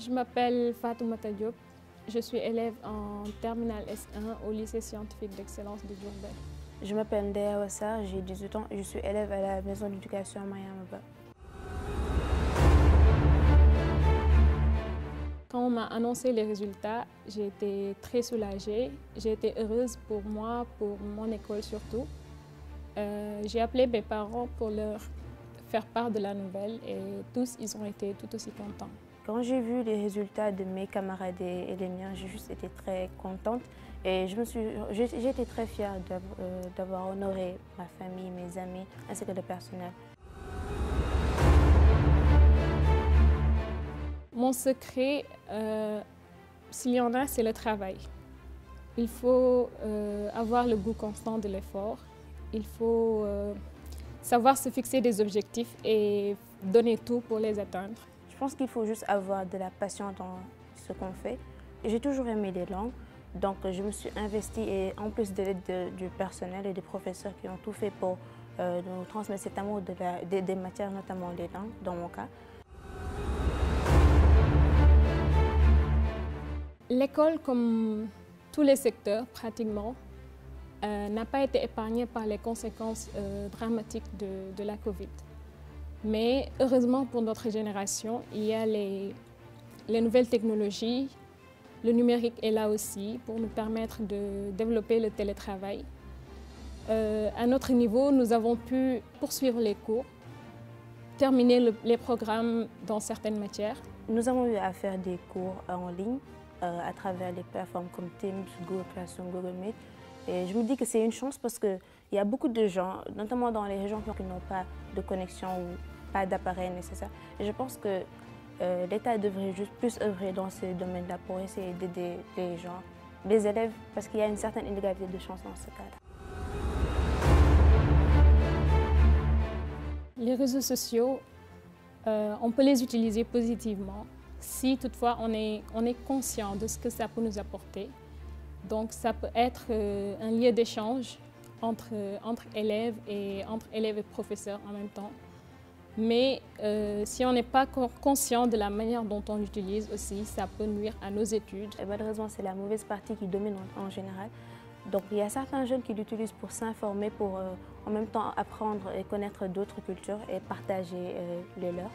Je m'appelle Fatoumata Diop. Je suis élève en terminale S1 au lycée scientifique d'excellence de Diourbel. Je m'appelle Ndéa Wassar, j'ai 18 ans et je suis élève à la maison d'éducation à Mariama. Quand on m'a annoncé les résultats, j'ai été très soulagée. J'ai été heureuse pour moi, pour mon école surtout. J'ai appelé mes parents pour leur faire part de la nouvelle et tous, ils ont été tout aussi contents. Quand j'ai vu les résultats de mes camarades et les miens, j'ai juste été très contente et j'ai été très fière d'avoir honoré ma famille, mes amis ainsi que le personnel. Mon secret, s'il y en a, c'est le travail. Il faut avoir le goût constant de l'effort. Il faut savoir se fixer des objectifs et donner tout pour les atteindre. Je pense qu'il faut juste avoir de la passion dans ce qu'on fait. J'ai toujours aimé les langues, donc je me suis investie et en plus de l'aide du personnel et des professeurs qui ont tout fait pour nous transmettre cet amour des matières, notamment les langues, dans mon cas. L'école, comme tous les secteurs pratiquement, n'a pas été épargnée par les conséquences dramatiques de la Covid. Mais heureusement pour notre génération, il y a les nouvelles technologies. Le numérique est là aussi pour nous permettre de développer le télétravail. À notre niveau, nous avons pu poursuivre les cours, terminer les programmes dans certaines matières. Nous avons eu à faire des cours en ligne à travers les plateformes comme Teams, Google Classroom, Google Meet. Et je me dis que c'est une chance parce qu'il y a beaucoup de gens, notamment dans les régions qui n'ont pas de connexion ou pas d'appareil nécessaire. Et je pense que l'État devrait juste plus œuvrer dans ces domaines-là pour essayer d'aider les gens, les élèves, parce qu'il y a une certaine inégalité de chance dans ce cas-là. Les réseaux sociaux, on peut les utiliser positivement si toutefois on est conscient de ce que ça peut nous apporter. Donc ça peut être un lieu d'échange entre élèves et entre élèves et professeurs en même temps. Mais si on n'est pas conscient de la manière dont on l'utilise aussi, ça peut nuire à nos études. Et malheureusement, c'est la mauvaise partie qui domine en général. Donc il y a certains jeunes qui l'utilisent pour s'informer, pour en même temps apprendre et connaître d'autres cultures et partager les leurs.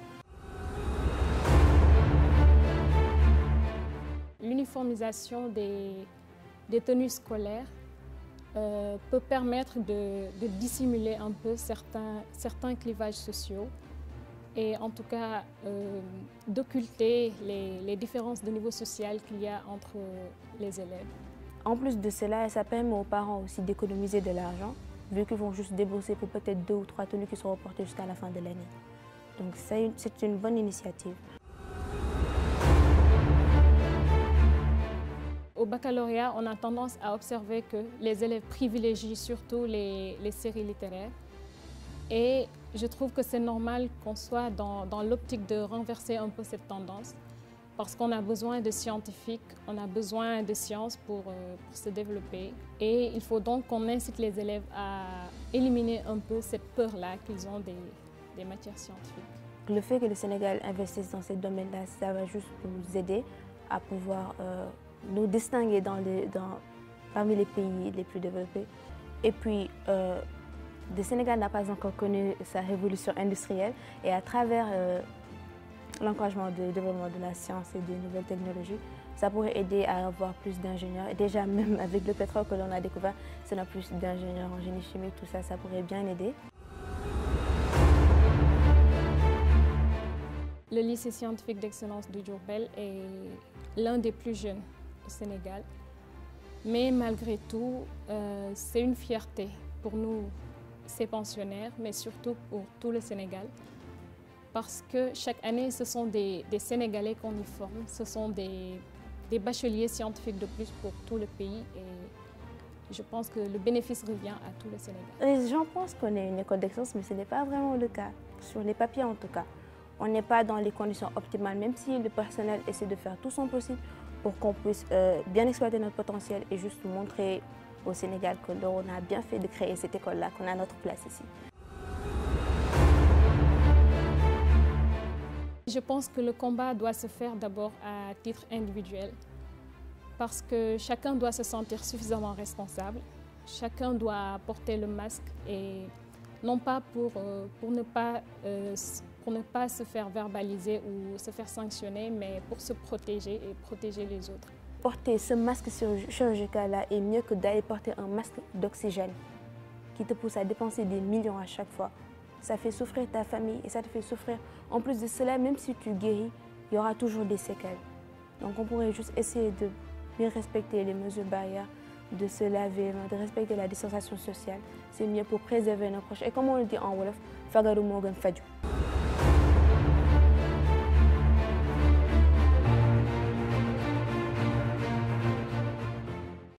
L'uniformisation des tenues scolaires peut permettre de dissimuler un peu certains clivages sociaux et en tout cas d'occulter les différences de niveau social qu'il y a entre les élèves. En plus de cela, ça permet aux parents aussi d'économiser de l'argent, vu qu'ils vont juste débourser pour peut-être 2 ou 3 tenues qui seront reportées jusqu'à la fin de l'année. Donc c'est une bonne initiative. Au baccalauréat, on a tendance à observer que les élèves privilégient surtout les séries littéraires. Et je trouve que c'est normal qu'on soit dans l'optique de renverser un peu cette tendance parce qu'on a besoin de scientifiques, on a besoin de sciences pour se développer. Et il faut donc qu'on incite les élèves à éliminer un peu cette peur-là qu'ils ont des matières scientifiques. Le fait que le Sénégal investisse dans ces domaines-là, ça va juste nous aider à pouvoir nous distinguer parmi les pays les plus développés. Et puis, le Sénégal n'a pas encore connu sa révolution industrielle et à travers l'encouragement du développement de la science et des nouvelles technologies, ça pourrait aider à avoir plus d'ingénieurs. Et déjà, même avec le pétrole que l'on a découvert, si on a plus d'ingénieurs en génie chimique, tout ça, ça pourrait bien aider. Le lycée scientifique d'excellence de Diourbel est l'un des plus jeunes au Sénégal. Mais malgré tout, c'est une fierté pour nous, ces pensionnaires, mais surtout pour tout le Sénégal. Parce que chaque année, ce sont des Sénégalais qu'on y forme, ce sont des bacheliers scientifiques de plus pour tout le pays. Et je pense que le bénéfice revient à tout le Sénégal. Les gens pensent qu'on est une école d'excellence, mais ce n'est pas vraiment le cas, sur les papiers en tout cas. On n'est pas dans les conditions optimales, même si le personnel essaie de faire tout son possible pour qu'on puisse bien exploiter notre potentiel et juste montrer au Sénégal que l'on a bien fait de créer cette école-là, qu'on a notre place ici. Je pense que le combat doit se faire d'abord à titre individuel parce que chacun doit se sentir suffisamment responsable. Chacun doit porter le masque et non pas pour ne pas se faire verbaliser ou se faire sanctionner, mais pour se protéger et protéger les autres. Porter ce masque chirurgical-là est mieux que d'aller porter un masque d'oxygène qui te pousse à dépenser des millions à chaque fois. Ça fait souffrir ta famille et ça te fait souffrir. En plus de cela, même si tu guéris, il y aura toujours des séquelles. Donc on pourrait juste essayer de bien respecter les mesures barrières, de se laver, de respecter la distanciation sociale. C'est mieux pour préserver nos proches. Et comme on le dit en Wolof, fagaru moo gën faju.